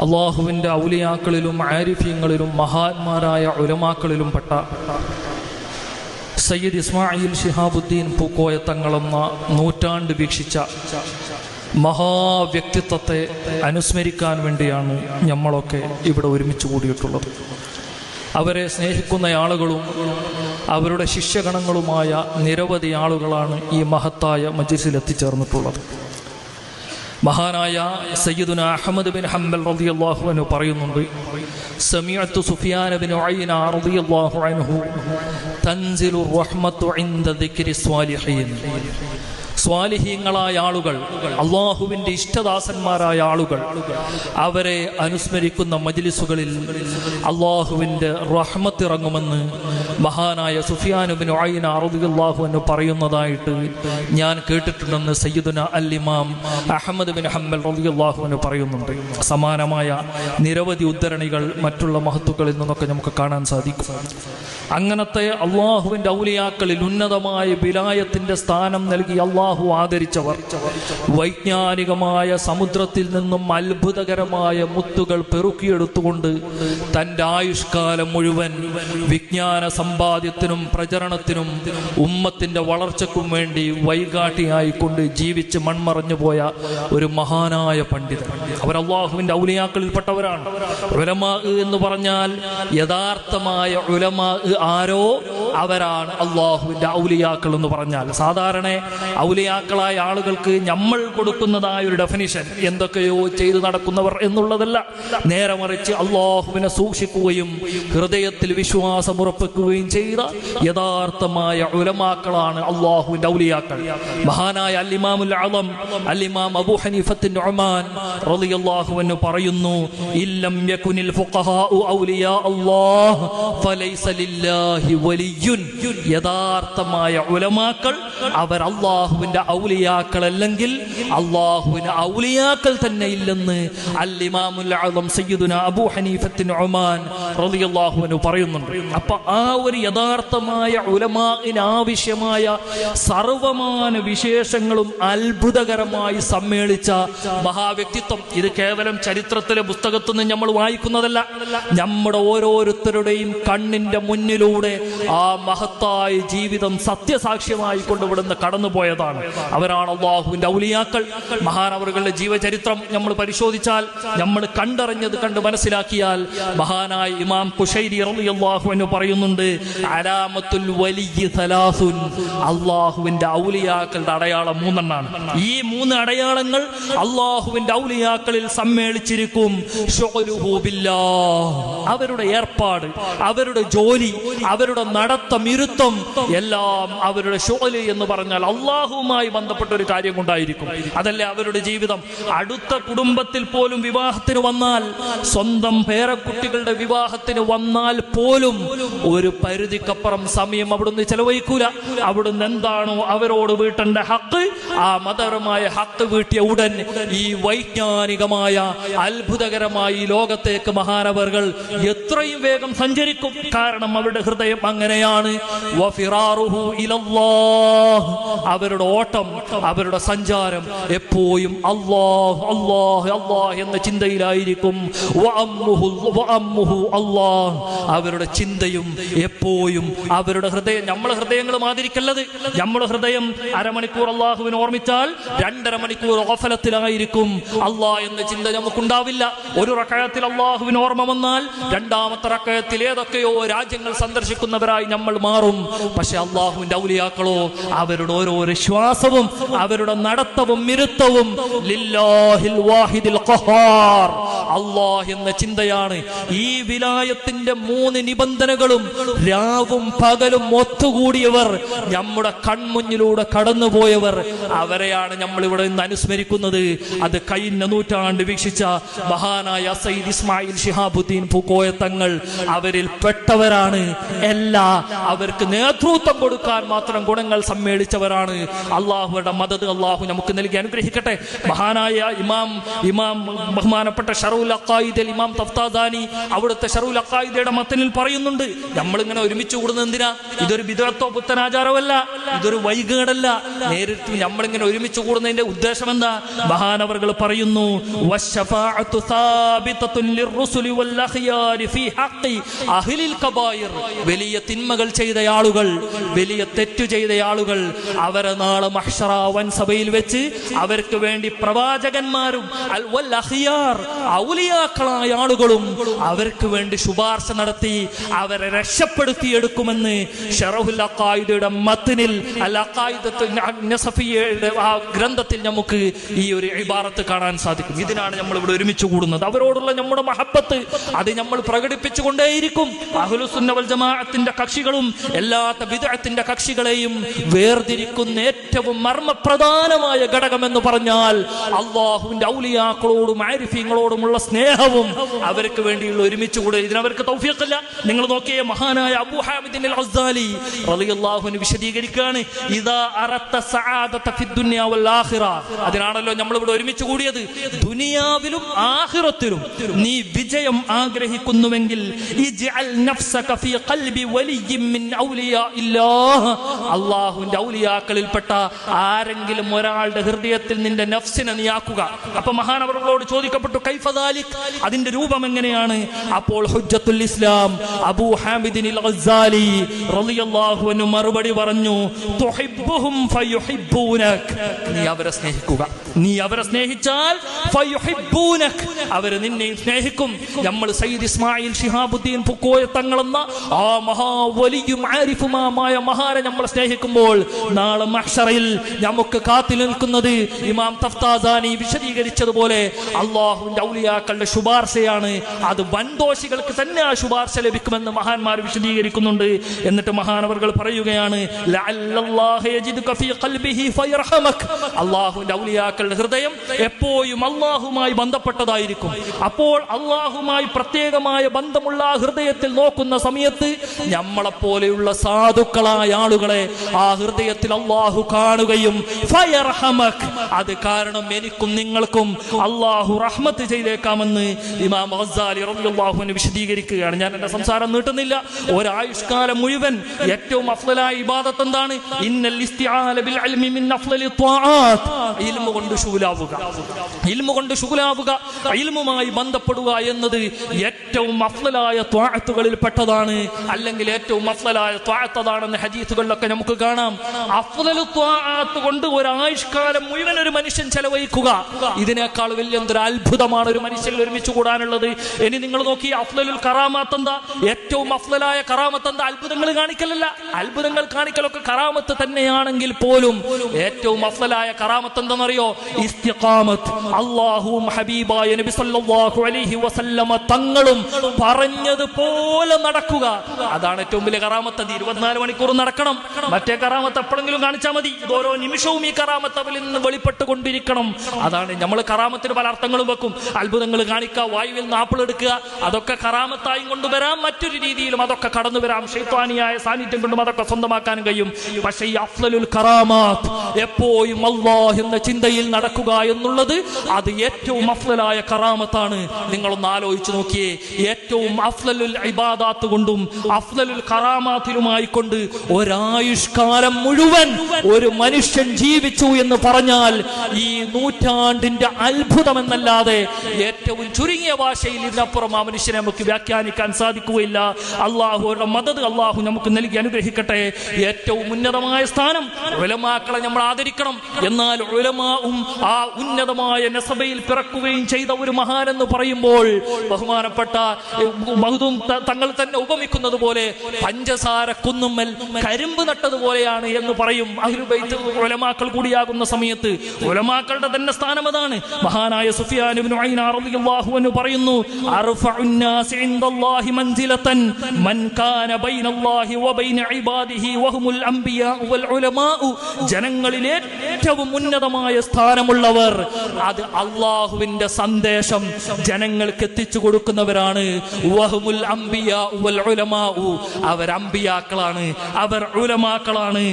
അള്ളാഹുവിൻ്റെ ഔലിയാക്കളിലും ആരിഫീങ്ങളിലും മഹാന്മാരായ ഉലമാക്കളിലും പെട്ട സയ്യിദ് ഇസ്മായിൽ ശിഹാബുദ്ദീൻ പൂക്കോയ തങ്ങളെന്ന നൂറ്റാണ്ട് വീക്ഷിച്ച മഹാവ്യക്തിത്വത്തെ അനുസ്മരിക്കാൻ വേണ്ടിയാണ് നമ്മളൊക്കെ ഇവിടെ ഒരുമിച്ച് കൂടിയിട്ടുള്ളത്. അവരെ സ്നേഹിക്കുന്ന ആളുകളും അവരുടെ ശിഷ്യഗണങ്ങളുമായ നിരവധി ആളുകളാണ് ഈ മഹത്തായ മജ്ലിസിൽ എത്തിച്ചേർന്നിട്ടുള്ളത്. മഹാനായ സയ്യിദുന അഹ്മദ് ബിൻ ഹംബൽ റളിയല്ലാഹു അൻഹു പറയുന്നുണ്ട്, സമീഅതു സുഫിയാൻ ബിൻ ഉയൈന റളിയല്ലാഹു അൻഹു തൻസിലു റഹ്മത്തു ഇൻദ ദിക്രി സ്വാലിഹീൻ. സ്വാലിഹീങ്ങളായ ആളുകൾ, അള്ളാഹുവിൻ്റെ ഇഷ്ടദാസന്മാരായ ആളുകൾ, അവരെ അനുസ്മരിക്കുന്ന മജ്ലിസുകളിൽ അള്ളാഹുവിൻ്റെ റഹ്മത്ത് ഇറങ്ങുമെന്ന് മഹാനായ സുഫിയാൻ ബിൻ ഉയൈന റളിയല്ലാഹു അൻഹു പറയുന്നതായിട്ട് ഞാൻ കേട്ടിട്ടുണ്ടെന്ന് സയ്യിദുന അൽ ഇമാം അഹ്മദ് ബിൻ ഹംബൽ റളിയല്ലാഹു അൻഹു പറയുന്നുണ്ട്. സമാനമായ നിരവധി ഉദ്ധരണികൾ മറ്റുള്ള മഹത്തുക്കളിൽ നിന്നൊക്കെ നമുക്ക് കാണാൻ സാധിക്കും. അങ്ങനത്തെ അള്ളാഹുവിൻ്റെ ഔലിയാക്കളിൽ ഉന്നതമായ വിലായത്തിൻ്റെ സ്ഥാനം നൽകി അള്ളാഹു ആദരിച്ചവർ, വൈജ്ഞാനികമായ സമുദ്രത്തിൽ നിന്നും അത്ഭുതകരമായ മുത്തുകൾ പെറുക്കിയെടുത്തുകൊണ്ട് തൻ്റെ ആയുഷ്കാലം മുഴുവൻ വിജ്ഞാന സമ്പാദ്യത്തിനും പ്രചരണത്തിനും ഉമ്മത്തിൻ്റെ വളർച്ചയ്ക്കും വേണ്ടി വൈകാട്ടിയായിക്കൊണ്ട് ജീവിച്ച് മൺമറഞ്ഞു പോയ ഒരു മഹാനായ പണ്ഡിതൻ. അവർ അള്ളാഹുവിൻ്റെ ഔലിയാക്കളിൽപ്പെട്ടവരാണ്. ഉലമാ എന്ന് പറഞ്ഞാൽ യഥാർത്ഥമായ ഉലമാ ആരോ അവരാണ് അള്ളാഹുവിൻ്റെ ഔലിയാക്കൾ എന്ന് പറഞ്ഞാൽ. സാധാരണ ഔലിയാക്കളായ ആളുകൾക്ക് നമ്മൾ കൊടുക്കുന്നതായ ഒരു ഡെഫിനിഷൻ എന്തൊക്കെയോ ചെയ്തു നടക്കുന്നവർ എന്നുള്ളതല്ല. നേരെ മറിച്ച് അള്ളാഹുവിനെ സൂക്ഷിക്കുകയും ഹൃദയത്തിൽ വിശ്വാസം ഉറപ്പിക്കുകയും ചെയ്ത യഥാർത്ഥമായ ഉലമാക്കളാണ് അള്ളാഹുവിൻ്റെ ഔലിയാക്കൾ. മഹാനായ അൽ ഇമാമുൽ അഅ്ലം അൽ ഇമാം അബൂ ഹനീഫത്തുൻ നുഅ്മാൻ റളിയല്ലാഹു അൻഹു പറയുന്നു, ഇല്ലം യകുനിൽ ഫുഖഹാഉ ഔലിയാ അല്ലാഹ് ഫലൈസ ലില്ലാഹി വലിയ്യുൻ. യഥാർത്ഥമായ ഉലമാക്കൾ അവർ അള്ളാഹുവിൻ്റെ ഔലിയാക്കൾ അല്ലെങ്കിൽ അള്ളാഹുവിന് ഔലിയാക്കൾ തന്നെ ഇല്ലെന്ന് അൽ ഇമാമുൽ അഅ്ലം സയ്യിദുന അബൂ ഹനീഫത്തുൻ നുഅ്മാൻ റളിയല്ലാഹു അൻഹു പറയുന്നുണ്ട്. അപ്പൊ ആ ഒരു യഥാർത്ഥമായ ഉലമാഇന് ആവശ്യമായ സർവമാന വിശേഷങ്ങളും അത്ഭുതകരമായി സമ്മേളിച്ച മഹാവ്യക്തിത്വം. ഇത് കേവലം ചരിത്രത്തിലെ പുസ്തകത്തിൽ നിന്ന് നമ്മൾ വായിക്കുന്നതല്ല, നമ്മുടെ ഓരോരുത്തരുടെയും കണ്ണിന്റെ മുന്നിലൂടെ ആ മഹത്തായ ജീവിതം സത്യസാക്ഷ്യമായി കൊണ്ടുവിടുന്ന കടന്നുപോയതാണ്. അവരാണ് അള്ളാഹുവിൻ്റെ ഔലിയാക്കൾ. മഹാനവറുകളുടെ ജീവചരിത്രം നമ്മൾ പരിശോധിച്ചാൽ, നമ്മൾ കണ്ടറിഞ്ഞത് കണ്ട് മനസ്സിലാക്കിയാൽ, മഹാനായ ഇമാം ഖുശൈരി റളിയല്ലാഹു അൻഹു പറയുന്നുണ്ട്, അലാമത്തുൽ വലിയ്യി സലാസുൻ. അള്ളാഹുവിൻ്റെ ഔലിയാക്കളുടെ അടയാളം 3 എണ്ണമാണ്. ഈ 3 അടയാളങ്ങൾ അള്ളാഹുവിൻ്റെ ഔലിയാക്കളിൽ സമ്മേളിച്ചിരിക്കും. ശുഗ്ലുഹു ബില്ലാഹ്, അവരുടെ ഏർപ്പാട്, അവരുടെ ജോലി, അവരുടെ നടത്തം, ഇരുത്തം എല്ലാം അവരുടെ ശുഗ്ല് എന്ന് പറഞ്ഞാൽ അള്ളാഹുവുമായി ബന്ധപ്പെട്ട ഒരു കാര്യം കൊണ്ടായിരിക്കും. അതല്ലേ അവരുടെ ജീവിതം. അടുത്ത കുടുംബത്തിൽ പോലും വിവാഹത്തിന് വന്നാൽ, സ്വന്തം പേരക്കുട്ടികളുടെ വിവാഹത്തിന് വന്നാൽ പോലും ഒരു പരിധിക്കപ്പുറം സമയം അവിടുന്ന് ചെലവഴിക്കൂല. അവിടുന്ന് എന്താണോ അവരോട് വീട്ടേണ്ട ഹക്ക്, ആ മതപരമായ ഹക്ക് വീട്ടിയ ഉടൻ ഈ വൈജ്ഞാനികമായ അത്ഭുതകരമായ ഈ ലോകത്തേക്ക് മഹാനവറുകൾ എത്രയും വേഗം സഞ്ചരിക്കും. കാരണം അവരുടെ ഹൃദയം അങ്ങനെയാണ്. വഫിറാറുഹു ഇലല്ലാഹ്, അവരുടെ ഓട്ടം, അവരുടെ സഞ്ചാരം എപ്പോഴും അല്ലാഹ് അല്ലാഹ് അല്ലാഹ് എന്ന ചിന്തയിലായിരിക്കും. വഅമ്മുഹു അല്ലാഹ്, അവരുടെ ചിന്തയും എപ്പോഴും അവരുടെ ഹൃദയം. നമ്മളെ ഹൃദയങ്ങൾ മാതിരിക്കല്ലത്. നമ്മുടെ ഹൃദയം അരമണിക്കൂർ അള്ളാഹുവിനെ ഓർമ്മിച്ചാൽ 2.5 മണിക്കൂർ ഗഫലത്തിലായിരിക്കും. അല്ലാഹ് എന്ന ചിന്ത നമുക്കുണ്ടാവില്ല. ഒരു റകഅത്തിൽ അള്ളാഹുവിന് ഓർമ്മ വന്നാൽ രണ്ടാമത്തെ റകഅത്തിൽ ഏതൊക്കെയോ രാജ്യങ്ങൾ സന്ദർശിക്കുന്നവരായി നമ്മൾ മാറും. പക്ഷെ അള്ളാഹുവിൻ്റെ ഔലിയാക്കളോ അവരുടെ ഓരോ ശ്വാസവും അവരുടെ നടത്തവും ഇരുത്തവും ലില്ലാഹിൽ വാഹിദിൽ ഖഹാർ, അല്ലാഹ് എന്ന ചിന്തയാണ്. ഈ വിലായത്തിന്റെ 3 നിബന്ധനകളും രാവും പകലും ഒത്തുകൂടിയവർ, നമ്മുടെ കൺമുന്നിലൂടെ കടന്നുപോയവർ, അവരെയാണ് നമ്മൾ ഇവിടെ നിന്ന് അനുസ്മരിക്കുന്നത്. അത് കഴിഞ്ഞ നൂറ്റാണ്ട് വീക്ഷിച്ച മഹാനായ സയ്യിദ് ഇസ്മായിൽ ശിഹാബുദ്ദീൻ പൂക്കോയ തങ്ങൾ അവരിൽ പെട്ടവരാണ്. അവർക്ക് നേതൃത്വം കൊടുക്കാൻ മാത്രം ഗുണങ്ങൾ സമ്മേളിച്ചവരാണ്. അള്ളാഹുയുടെ മദദ് അള്ളാഹു നമുക്ക് നൽകി അനുഗ്രഹിക്കട്ടെ. മഹാനായ ഇമാം ബഹുമാനപ്പെട്ട ഷറഉൽ അഖായിദ് ഇമാം തഫ്താസാനി അവിടുത്തെ ഷറഉൽ അഖായിദയുടെ മത്തനിൽ പറയുന്നുണ്ട്, നമ്മളിങ്ങനെ ഒരുമിച്ച് കൂടുന്നത് എന്തിനാ? ഇതൊരു ബിദ്അത്തോ പുത്തനാചാരമല്ല, ഇതൊരു വൈകേടല്ല. നേരിട്ട് നമ്മളിങ്ങനെ ഒരുമിച്ച് കൂടുന്നതിന്റെ ഉദ്ദേശം എന്താ? മഹാനവറുകൾ പറയുന്നു, വശഫാഅത്തു സാബിതത്തുൻ ലിർറുസുലി വൽ അഖ്യാരി ഫീ ഹഖ്ഖി അഹ്ലിൽ കബായിർ. വലിയ തിന്മകൾ ചെയ്ത ആളുകൾ, വലിയ തെറ്റു ചെയ്ത ആളുകൾ, അവരെ നാളെ മഹ്ശറ വൻ സഭയിൽ വെച്ച് അവർക്ക് വേണ്ടി പ്രവാചകന്മാരും വൽ അഖ്യാർ ഔലിയാക്കളായ ആളുകളും അവർക്ക് വേണ്ടി ശുപാർശ നടത്തി അവരെ രക്ഷപ്പെടുത്തിയെടുക്കുമെന്ന് ശറഹുൽ അഖായിദയുടെ മത്നിൽ അൽ അഖായിദത്തു നസഫിയയുടെ ആ ഗ്രന്ഥത്തിൽ നമുക്ക് ഈ ഒരു ഇബാറത്ത് കാണാൻ സാധിക്കും. ഇതിനാണ് നമ്മൾ ഇവിടെ ഒരുമിച്ച് കൂടുന്നത്. അവരോടുള്ള നമ്മുടെ മഹബത്ത് അത് നമ്മൾ പ്രകടിപ്പിച്ചുകൊണ്ടേയിരിക്കും. അഹ്ലുസുന്ന വൽ ജമാഅത്തിന്റെ കക്ഷികളും എല്ലാത്ത ബിദ്അത്തിന്റെ കക്ഷികളെയും വേർതിരിക്കുന്ന ഏറ്റവും മർമ്മപ്രധാനമായ ഘടകം എന്ന് പറഞ്ഞാൽ അള്ളാഹുവിന്റെ ഔലിയാക്കളോടും ആരിഫീങ്ങളോടുമുള്ള സ്നേഹവും അവർക്ക് വേണ്ടിയുള്ള ഒരുമിച്ച് കൂടെ. ഇതിനവർക്ക് തൗഫീഖില്ല. നിങ്ങൾ നോക്കിയേ, മഹാനായ അബൂ ഹാമിദ് അൽ ഗസ്സാലി റളിയല്ലാഹു അൻഹു വിശദീകരിക്കുകയാണ്, ഇദാ അറത്ത സഅദത ഫിദ് ദുനിയ വൽ ആഖിറ. അതിനാണല്ലോ നമ്മൾ ഇവിടെ ഒരുമിച്ച് കൂടിയത്. ദുനിയാവിലും ആഖിറത്തിലും നീ വിജയം ആഗ്രഹിക്കുന്നുവെങ്കിൽ ഇജ്അൽ നഫ്സക ഫീ ഖൽബി വലിയ്യിൻ മിൻ ഔലിയാഇല്ലാഹ്. അല്ലാഹുവിന്റെ ഔലിയാക്കളിൽപ്പെട്ട ആരെങ്കിലും ഒരാളുടെ ഹൃദയത്തിൽ നിന്റെ നഫ്സിനെ നീയാക്കുക. അപ്പോൾ മഹാനവറുകളോട് ചോദിക്കപ്പെട്ടു, കൈഫ ദാലിക്, അതിന്റെ രൂപം എങ്ങനെയാണ്? അപ്പോൾ ഹുജ്ജത്തുൽ ഇസ്ലാം അബൂ ഹാമിദ് അൽ ഗസ്സാലി റളിയല്ലാഹു അൻഹു മറുപടി പറഞ്ഞു, തുഹിബ്ബുഹും ഫയുഹിബ്ബൂനക്. നീ അവരെ സ്നേഹിക്കുക. നീ അവരെ സ്നേഹിച്ചാൽ ഫയുഹിബ്ബൂനക്, അവർ നിന്നെയും സ്നേഹിക്കും. നമ്മൾ സയ്യിദ് ഇസ്മായിൽ ശിഹാബുദ്ദീൻ പുക്കോയ തങ്ങളെന്ന ആ മഹാവലിയും ആരിഫുമായ മഹാനെ നമ്മൾ സ്നേഹിക്കുമ്പോൾ നാളെ മഹ്ശറയിൽ നമുക്ക് കാത്തു നിൽക്കുന്നത് ഇമാം തഫ്താസാനി വിശദീകരിച്ചതുപോലെ അള്ളാഹുവിന്റെ ഔലിയാക്കളുടെ ശുപാർശയാണ്. അത് വൻദോഷികൾക്ക് തന്നെ ആ ശുപാർശ ലഭിക്കുമെന്ന് മഹാന്മാർ വിശദീകരിക്കുന്നുണ്ട്. എന്നിട്ട് മഹാനവറുകൾ പറയുകയാണ്, ലഅല്ലല്ലാഹു യജിദുക ഫീ ഖൽബിഹി ഫയർഹമക്. അള്ളാഹുവിന്റെ ഔലിയാക്കളുടെ ഹൃദയം എപ്പോഴും അള്ളാഹുമായി ബന്ധപ്പെട്ടതായിരിക്കും. അപ്പോൾ അള്ളാഹുമായി പ്രത്യേകമായ ബന്ധമുള്ള ആ ഹൃദയത്തിൽ നോക്കുന്ന സമയത്ത് നമ്മളെപ്പോലെയുള്ള സാധുക്കളായ ആളുകളെ ആ ഹൃദയത്തിൽ അള്ളാഹു കാണുകയും ഫയർഹമക്, അത് കാരണം എനിക്കും നിങ്ങൾക്കും അള്ളാഹു റഹ്മത്ത് ചെയ്തേക്കാമെന്ന് ഇമാം ഗസ്സാലി റളിയല്ലാഹു അൻഹു വിശദീകരിക്കുകയാണ്. ഞാൻ എന്റെ സംസാരം നീട്ടുന്നില്ല. ഒരായുഷ്കാലം മുഴുവൻ ഏറ്റവും അഫ്ളലായ ഇബാദത്ത് എന്താണ്? ഇന്നൽ ഇസ്തിആന ബിൽ ഇൽമി മിൻ അഫ്ളലി ത്വാആത്ത്. ഇൽമു കൊണ്ട് ശുഗലാവുക, ഇൽമു കൊണ്ട് ശുഗലാവുക, ഇൽമുമായി ബന്ധപ്പെടുക എന്നത് ഏറ്റവും അഫ്ളലായ ത്വാഅത്തുകളിൽ പെട്ടതാണ്. അല്ലെങ്കിൽ ഏറ്റവും അഫ്ളലായ ത്വാഅത്ത് അതാണെന്ന് ഹദീസുകളിലൊക്കെ നമുക്ക് കാണാം. അഫ്ളലു ത്വാഅത്ത് കൊണ്ട് ഒരായുഷ്കാലം മുഴുവൻ ഒരു മനുഷ്യൻ ചെലവഴിക്കുക, ഇതിനേക്കാൾ വലിയ എന്തൊരു അത്ഭുതമാണ് ഒരു മനുഷ്യനിൽ ഒരുമിച്ച് കൂടാനുള്ളത്. ഇനി നിങ്ങൾ നോക്കി, അഫ്ളലുൽ കറാമത്ത് എന്താ? ഏറ്റവും അഫ്ളലായ കറാമത്ത് എന്താ? അത്ഭുതങ്ങൾ കാണിക്കലല്ല. അത്ഭുതങ്ങൾ കാണിക്കലൊക്കെ കറാമത്ത് തന്നെയാണെങ്കിൽ പോലും ഏറ്റവും അഫ്ളലായ കറാമത്ത് എന്താണെന്നറിയോ? ഇസ്തിഖാമത്ത്. അല്ലാഹുവും ഹബീബായ നബി സല്ലല്ലാഹു അലൈഹി വസല്ലമ തങ്ങളും പറഞ്ഞതുപോലെ നടക്കുക. അതാണ് ഏറ്റവും വലിയ കറാമത്ത്. അത് 24 മണിക്കൂർ നടക്കണം. മറ്റേ കറാമത്ത് എപ്പോഴെങ്കിലും കാണിച്ചാൽ മതി. ഇത് ഓരോ നിമിഷവും ഈ കറാമത്ത് അവരിൽ നിന്ന് വെളിപ്പെട്ടുകൊണ്ടിരിക്കണം. അതാണ് നമ്മൾ കറാമത്തിന് പല അർത്ഥങ്ങളും വെക്കും. അത്ഭുതങ്ങൾ കാണിക്കുക, വായുവിൽ നിന്ന് ആപ്പിൾ എടുക്കുക, അതൊക്കെ കറാമത്തായും കൊണ്ടുവരാം. മറ്റൊരു രീതിയിലും അതൊക്കെ കടന്നു വരാം. ശൈത്വാനിയായ സാന്നിധ്യം കൊണ്ടും അതൊക്കെ സ്വന്തമാക്കാനും കഴിയും. പക്ഷേ ഈ അഫ്ളലുൽ കറാമാത്ത് എപ്പോഴും അല്ലാഹ് എന്ന ചിന്തയിൽ നടക്കുക എന്നുള്ളത് അത് ഏറ്റവും അഫ്ളലായ കറാമത്താണ്. നിങ്ങളൊന്ന് ആലോചിച്ച് നോക്കിയേ. ഏറ്റവും അഫ്ളലുൽ ഇബാദാത്ത് കൊണ്ടും അഫ്ളലുൽ കറാമാത്തിലുമായി കൊണ്ട് ഒരായുഷ്കാലം മുഴുവൻ ഒരു മനുഷ്യൻ ജീവിച്ചു എന്ന് പറഞ്ഞാൽ ഈ നൂറ്റാണ്ടിന്റെ അത്ഭുതം എന്നല്ലാതെ ഏറ്റവും ചുരുങ്ങിയ ഭാഷയിൽ ഇതിനപ്പുറം ആ മനുഷ്യനെ നമുക്ക് വ്യാഖ്യാനിക്കാൻ സാധിക്കുകയില്ല. അള്ളാഹുവിന്റെ മദദ് അള്ളാഹു നമുക്ക് നൽകി അനുഗ്രഹിക്കട്ടെ. ഏറ്റവും ഉന്നതമായ സ്ഥാനം ഉലമാക്കളെ നമ്മൾ ആദരിക്കണം. എന്നാൽ ഉലമാവും ആ ഉന്നതമായ നസബയിൽ പിറക്കുകയും ചെയ്ത ഒരു മഹാൻ എന്ന് പറയുമ്പോൾ ബഹുമാനപ്പെട്ട മഹ്ദൂം തങ്ങൾ തന്നെ ഉപമിക്കുന്നത് പോലെ പഞ്ചസാര കുന്നുമ്മൽ കരിമ്പ് നട്ടതുപോലെയാണ് എന്ന് പറയും. അഹ്ലുൽ ബൈത്ത് ഉലമാക്കൾ കൂടിയാകുന്ന സമയത്ത് ഉലമാക്കളുടെ തന്നെ സ്ഥാനം അതാണ്. മഹാനായ സുഫിയാൻ ഇബ്നു ഉയൈന റളിയല്ലാഹു അൻഹു പറയുന്നു, അർഫഉൻ നാസി ഇൻദല്ലാഹി മൻസിലതൻ മൻ കാന ബൈനല്ലാഹി വബൈന ഇബാദിഹി വഹുമുൽ അംബിയാ വൽ ഉലമാ. ജനങ്ങളിൽ ഏറ്റവും ഉന്നതമായ സ്ഥാനമുള്ളവർ അത് അല്ലാഹുവിന്റെ സന്ദേശം ജനങ്ങൾക്ക് എത്തിച്ചു കൊടുക്കുന്നവരാണ്. വഹുമുൽ അംബിയാ വൽ ഉലമാ, അവർ അംബിയാക്കളാണ്, അവർ ഉലമാക്കളാണ്.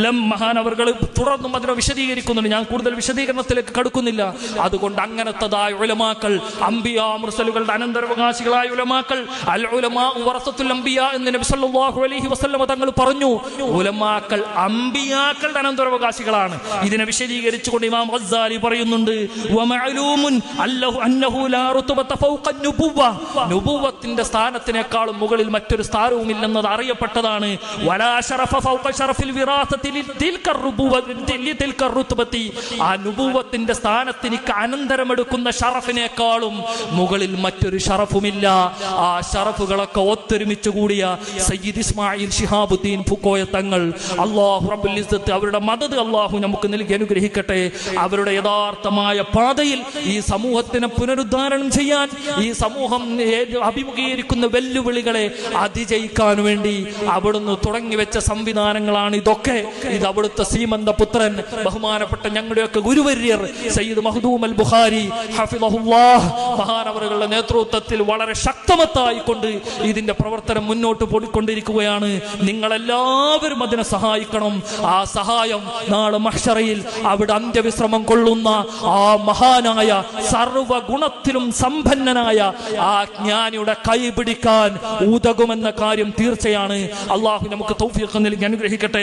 ലം മഹാനവർ മഹാനവറുകൾ തുടർന്നും അതിനെ വിശദീകരിക്കുന്നുണ്ട്. ഞാൻ കൂടുതൽ വിശദീകരണത്തിലേക്ക് കടക്കുന്നില്ല. അതുകൊണ്ട് അങ്ങനത്തതായ ഉലമാക്കൾ, അംബിയാ മുർസലുകളുടെ അനന്തരാവകാശികളായ ഉലമാക്കൾ, അൽ ഉലമാ വറസത്തുൽ അംബിയാ എന്ന് നബി സല്ലല്ലാഹു അലൈഹി വസല്ലം തങ്ങൾ പറഞ്ഞു. ഉലമാക്കൾ അംബിയാക്കളുടെ അനന്തരാവകാശികളാണ്. ഇതിനെ വിശദീകരിച്ചുകൊണ്ട് ഇമാം ഗസ്സാലി പറയുന്നുണ്ട്, വമഅലൂമുൻ അന്നഹു ലാ റുത്ബത ഫൗഖ നുബുവ്വ, നുബുവത്തിന്റെ സ്ഥാനത്തിനേക്കാളും മുകളിൽ മറ്റൊരു സ്ഥാനവും ഇല്ലെന്നത് അറിയപ്പെട്ടതാണ്. വലാ ശറഫ ഫൗഖ ശറഫിൽ വിറാസതി ലിതിൽക റുത്ബതി, ആ നുബുവത്തിന്റെ സ്ഥാനത്തിനിക്ക് അനന്തരമെടുക്കുന്ന ഷറഫിനേക്കാളും മുകളിൽ മറ്റൊരു ഷറഫുമില്ല. ആ ഷറഫുകളൊക്കെ ഒത്തൊരുമിച്ച് കൂടിയ സയ്യിദ് ഇസ്മായിൽ ശിഹാബുദ്ദീൻ ഫുക്കോയ തങ്ങൾ, അല്ലാഹു റബ്ബുൽ ഇസ്സത്ത് അവരുടെ മദദ് അല്ലാഹു നമുക്ക് നൽകി അനുഗ്രഹിക്കട്ടെ. അവരുടെ യഥാർത്ഥമായ പാതയിൽ ഈ സമൂഹത്തിനെ പുനരുദ്ധാരണം ചെയ്യാൻ, ഈ സമൂഹം അഭിമുഖീകരിക്കുന്ന വെല്ലുവിളികളെ അതിജയിക്കാൻ വേണ്ടി അവിടുന്ന് തുടങ്ങിവെച്ച സംവിധാനങ്ങളാണ് ഇതൊക്കെ. ഇത് അവിടുത്തെ സീമന്ത പുത്രൻ ബഹുമാനപ്പെട്ട ഞങ്ങളുടെയൊക്കെ ഗുരുവര്യർ സയ്യിദ് മഖ്ദൂം അൽ ബുഖാരി ഹഫിളഹുല്ലാഹ് മഹാനവറുകളുടെ നേതൃത്വത്തിൽ വളരെ ശക്തമത്തായിക്കൊണ്ട് ഇതിന്റെ പ്രവർത്തനം മുന്നോട്ട് പോയിക്കൊണ്ടിരിക്കുകയാണ്. നിങ്ങളെല്ലാവരും അതിനെ സഹായിക്കണം. ആ സഹായം നാളെ മഹ്ശറയിൽ അവിടെ അന്ത്യവിശ്രമം കൊള്ളുന്ന ആ മഹാനായ സർവ ഗുണത്തിലും സമ്പന്നനായ ആ ജ്ഞാനിയുടെ കൈ പിടിക്കാൻ ഉതകുമെന്ന കാര്യം തീർച്ചയാണ്. അള്ളാഹു നമുക്ക് തൗഫീഖ് നൽകി അനുഗ്രഹിക്കട്ടെ.